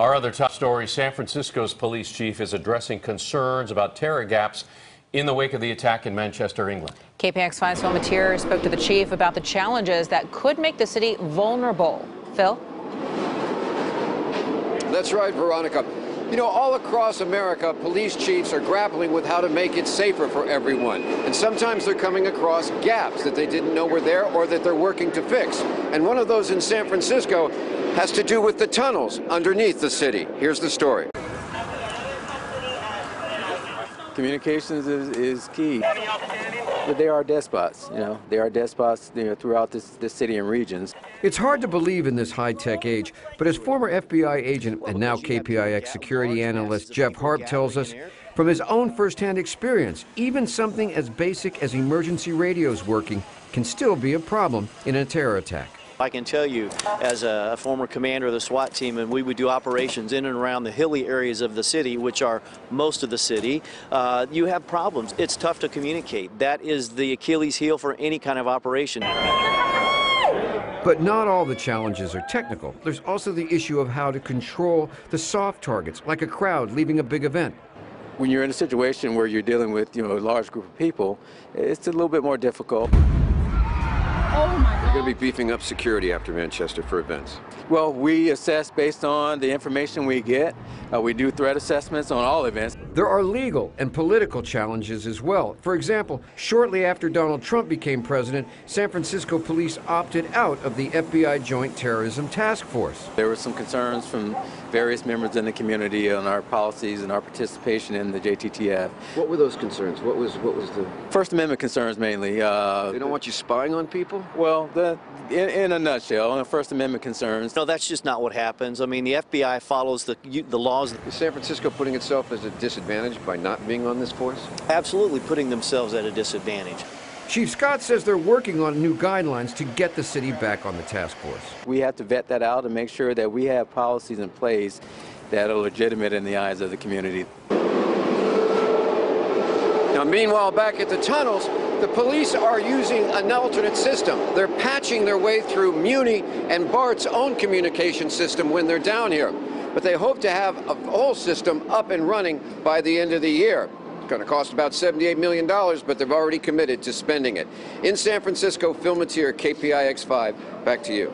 Our other top story, San Francisco's police chief is addressing concerns about terror gaps in the wake of the attack in Manchester, England. KPIX 5's Phil Matier spoke to the chief about the challenges that could make the city vulnerable. Phil? That's right, Veronica. You know, all across America, police chiefs are grappling with how to make it safer for everyone. And sometimes they're coming across gaps that they didn't know were there or that they're working to fix. And one of those in San Francisco has to do with the tunnels underneath the city. Here's the story. Communications is key. But they are despots, They are despots, throughout this city and regions. It's hard to believe in this high-tech age, but as former FBI agent and now KPIX security analyst Jeff Harp tells us, from his own first-hand experience, even something as basic as emergency radios working can still be a problem in a terror attack. I can tell you, as a former commander of the SWAT team, and we would do operations in and around the hilly areas of the city, which are most of the city, you have problems. It's tough to communicate. That is the Achilles heel for any kind of operation. But not all the challenges are technical. There's also the issue of how to control the soft targets, like a crowd leaving a big event. When you're in a situation where you're dealing with, a large group of people, it's a little bit more difficult. Oh my God. You're going to be beefing up security after Manchester for events. Well, we assess based on the information we get. We do threat assessments on all events. There are legal and political challenges as well. For example, shortly after Donald Trump became president, San Francisco police opted out of the FBI Joint Terrorism Task Force. There were some concerns from various members in the community on our policies and our participation in the JTTF. What were those concerns? What was the First Amendment concerns mainly? They don't want you spying on people? Well, in a nutshell, First Amendment concerns. No, that's just not what happens. I mean, the FBI follows the laws. Is San Francisco putting itself at a disadvantage by not being on this force? Absolutely putting themselves at a disadvantage. Chief Scott says they're working on new guidelines to get the city back on the task force. We have to vet that out and make sure that we have policies in place that are legitimate in the eyes of the community. Now, meanwhile, back at the tunnels, the police are using an alternate system. They're patching their way through Muni and BART's own communication system when they're down here. But they hope to have a whole system up and running by the end of the year. It's going to cost about $78 million, but they've already committed to spending it. In San Francisco, Phil Matier, KPIX 5, back to you.